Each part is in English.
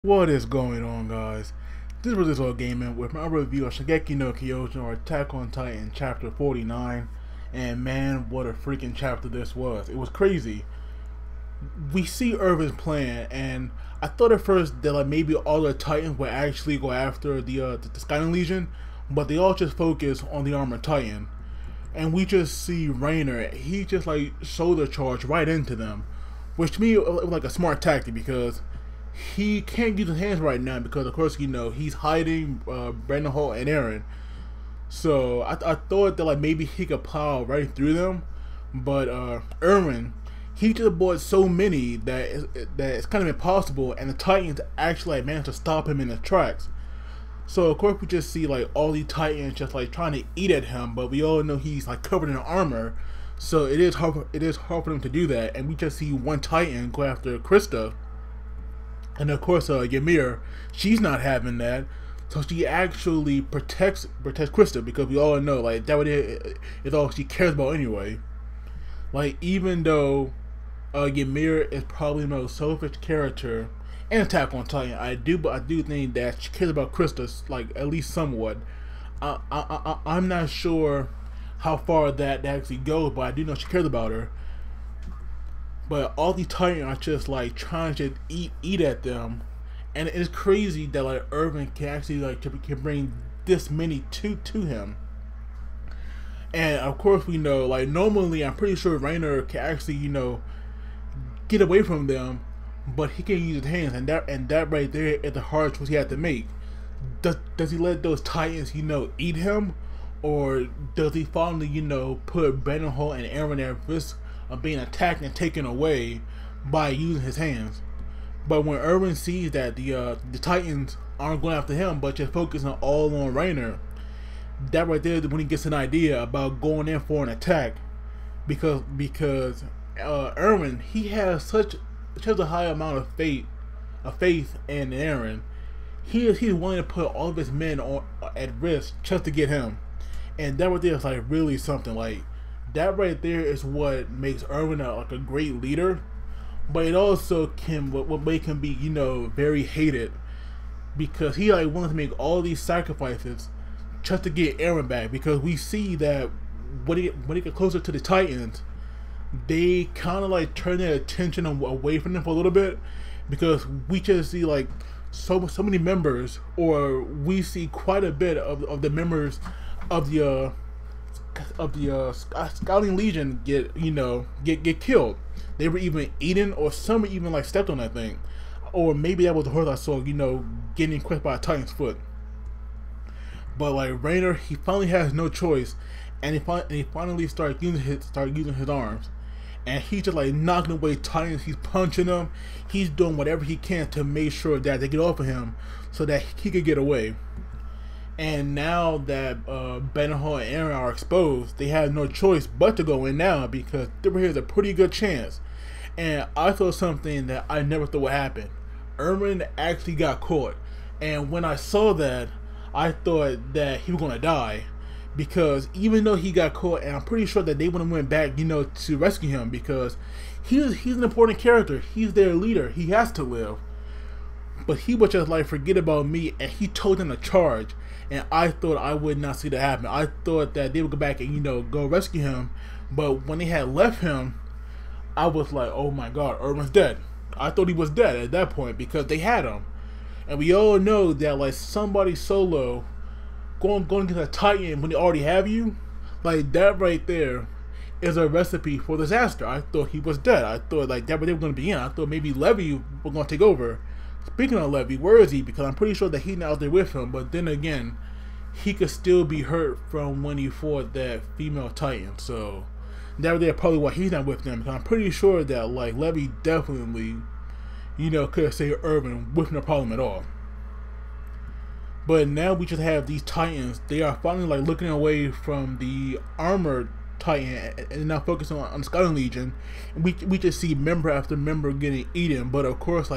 What is going on, guys? This is Old Gaming with my review of Shingeki no Kyojin, or Attack on Titan chapter 49. And man, what a freaking chapter this was. It was crazy. We see Irvin's plan, and I thought at first that maybe all the Titans would actually go after the Skyline Legion, but they all just focus on the Armored Titan. And we just see Rainer, he just shoulder charge right into them, which to me it was like a smart tactic because he can't use his hands right now because, of course, he's hiding Brandon Hall and Aaron. So I thought that maybe he could plow right through them, but Erwin, he just bought so many that it's kind of impossible, and the Titans actually managed to stop him in his tracks. So of course we just see all these Titans just trying to eat at him, but we all know he's covered in armor, so it is hard for them to do that. And we just see one Titan go after Krista. And of course, Ymir, she's not having that, so she actually protects Krista because we all know that is all she cares about anyway. Even though Ymir is probably the most selfish character in Attack on Titan, I do think that she cares about Krista at least somewhat. I'm not sure how far that actually goes, but I do know she cares about her. But all these Titans are just trying to eat at them, and it's crazy that Irvin can actually can bring this many to him. And of course we know normally I'm pretty sure Rainer can actually get away from them, but he can't use his hands, and that right there is the hard choice he had to make. Does he let those Titans eat him, or does he finally put Brandon Hall and Aaron at risk of being attacked and taken away by using his hands? But when Irvin sees that the Titans aren't going after him but just focusing all on Rainer, that right there is when he gets an idea about going in for an attack, because Irvin, he has such a high amount of faith in Aaron. He's willing to put all of his men at risk just to get him, and that right there is really something. That right there is what makes Irvin a great leader, but it also can what make him be very hated, because he wanted to make all these sacrifices just to get Aaron back. Because we see that when he get closer to the Titans, they kind of turn their attention away from them for a little bit, because we just see so many members, or we see quite a bit of the members of the Scouting Legion get killed. They were even eaten, or some were even stepped on, I think, or maybe that was the horse I saw getting crushed by a Titan's foot. But Rainer, he finally has no choice, and he finally starts using his arms, and he's just knocking away Titans. He's punching them. He's doing whatever he can to make sure that they get off of him so that he could get away. And now that Brandon Hall and Aaron are exposed, they have no choice but to go in now, because there is a pretty good chance. And I thought something that I never thought would happen. Erwin actually got caught, and when I saw that, I thought that he was gonna die, because even though he got caught, and I'm pretty sure that they would have went back to rescue him, because he's an important character. He's their leader. He has to live. But he would just forget about me, and he told them to charge. And I thought I would not see that happen. I thought that they would go back and go rescue him. But when they had left him, I was like, oh my god, Irvin's dead. I thought he was dead at that point because they had him. And we all know that somebody solo going to the Titan when they already have you, that right there is a recipe for disaster. I thought he was dead. I thought that they were going to be in. I thought maybe Levy was going to take over. Speaking of Levy, where is he? Because I'm pretty sure that he's not out there with him. But then again, he could still be hurt from when he fought that female Titan. So that there probably why he's not with them. Because I'm pretty sure that Levy definitely, could have saved Irvin with no problem at all. But now we just have these Titans. They are finally looking away from the armored Titan and now focusing on Scouting Legion. And we just see member after member getting eaten. But of course,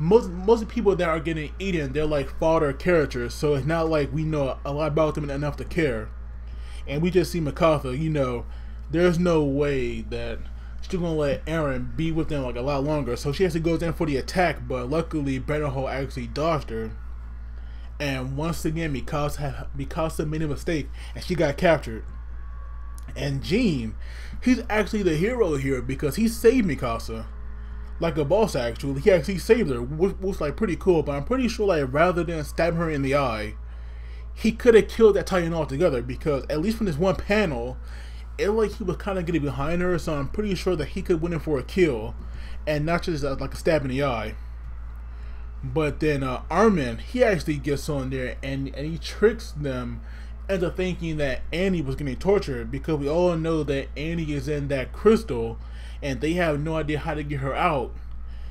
most of the people that are getting eaten, they're fodder characters, so it's not we know a lot about them enough to care. And we just see Makatha, there's no way that she's gonna let Eren be with them like a lot longer. So she actually goes in for the attack, but luckily Benihol actually dodged her. And once again, Mikasa made a mistake, and she got captured. And Jean, he's actually the hero here because he saved Mikasa, like a boss. Actually, he actually saved her, which was like pretty cool. But I'm pretty sure, like, rather than stab her in the eye, he could have killed that Titan altogether. Because at least from this one panel, it like he was kind of getting behind her. So I'm pretty sure that he could win in for a kill, and not just like a stab in the eye. But then Armin, he actually gets on there and he tricks them into thinking that Annie was getting tortured, because we all know that Annie is in that crystal and they have no idea how to get her out.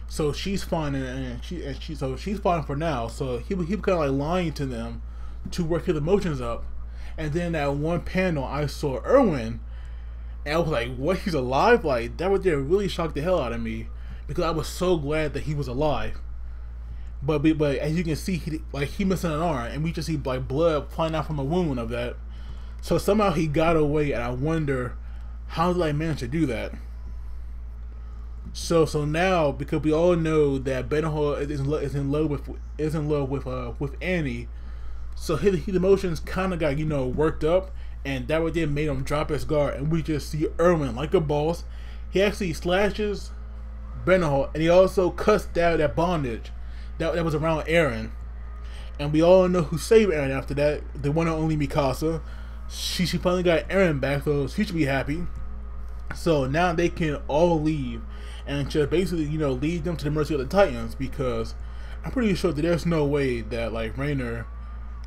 So she's fine, and she's fine for now. So he kind of like lying to them to work his emotions up. And then that one panel, I saw Erwin, and I was like, "What? He's alive?" Like, that right there really shocked the hell out of me, because I was so glad that he was alive. But as you can see, he missing an arm, and we just see like blood flying out from a wound of that. So somehow he got away, and I wonder how did I manage to do that. So now, because we all know that Benihol is in love with Annie, so his emotions kind of got worked up, and that right there made him drop his guard, and we just see Erwin like a boss. He actually slashes Benihol, and he also cuts down that bondage that was around Eren. And we all know who saved Eren after that, the one and only Mikasa. She finally got Eren back, so she should be happy. So now they can all leave and just basically lead them to the mercy of the Titans, because I'm pretty sure that there's no way that like Rainer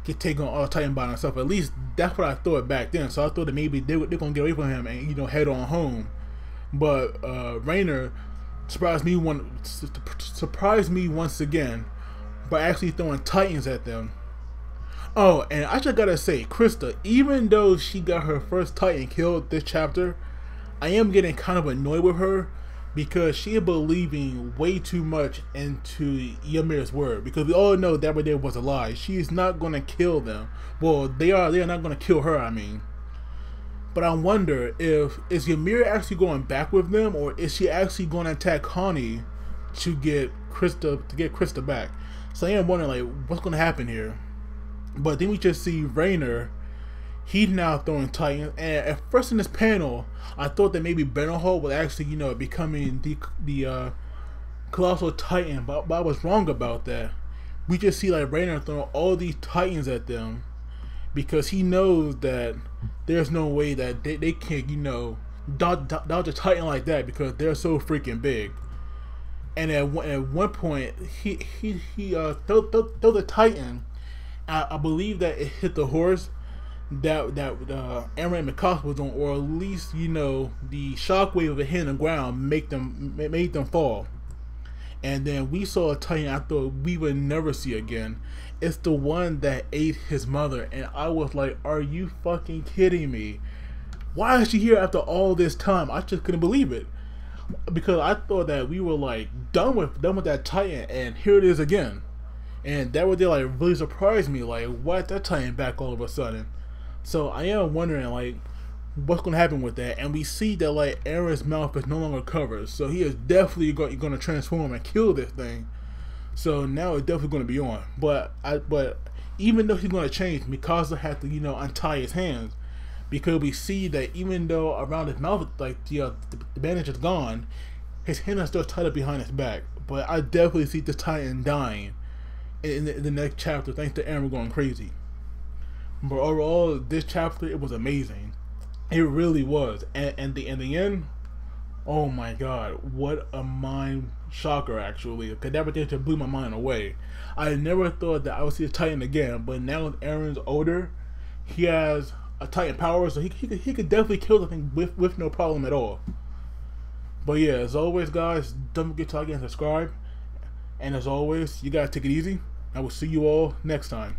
could take on all Titan by himself. At least that's what I thought back then. So I thought that maybe they're gonna get away from him and head on home. But Rainer surprised me once again by actually throwing Titans at them. Oh, and I just gotta say, Krista, even though she got her first Titan killed this chapter, I am getting kind of annoyed with her, because she is believing way too much into Ymir's word. Because we all know that right there was a lie. She is not gonna kill them. Well, they are not gonna kill her, I mean. But I wonder is Ymir actually going back with them, or is she actually going to attack Connie to get Krista back? So I am wondering like what's going to happen here. But then we just see Rainer. He's now throwing Titans, and at first in this panel, I thought that maybe Benihol was actually becoming the colossal Titan, but I was wrong about that. We just see like Rainer throwing all these Titans at them, because he knows that there's no way that they can dodge a Titan like that, because they're so freaking big. And at one point he throw the Titan. I believe that it hit the horse that Eren and Mikasa was on, or at least the shockwave of it hitting the ground made them fall. And then we saw a Titan I thought we would never see again. It's the one that ate his mother, and I was like, are you fucking kidding me? Why is she here after all this time? I just couldn't believe it, because I thought that we were like done with that Titan, and here it is again. And that would like really surprise me, like, why that Titan back all of a sudden? So I am wondering like what's gonna happen with that. And we see that like Eren's mouth is no longer covered, so he is definitely going to transform and kill this thing. So now it's definitely going to be on. But even though he's going to change, Mikasa had to untie his hands, because we see that even though around his mouth like the bandage is gone, his hands are still tied up behind his back. But I definitely see the Titan dying in the next chapter, thanks to Eren going crazy. But overall, this chapter, it was amazing. It really was. And the end, oh my god, what a mind shocker, actually. Because that just blew my mind away. I never thought that I would see a Titan again, but now that Eren's older, he has a Titan power, so he could definitely kill the thing with no problem at all. But yeah, as always, guys, don't forget to like and subscribe. And as always, you guys take it easy. I will see you all next time.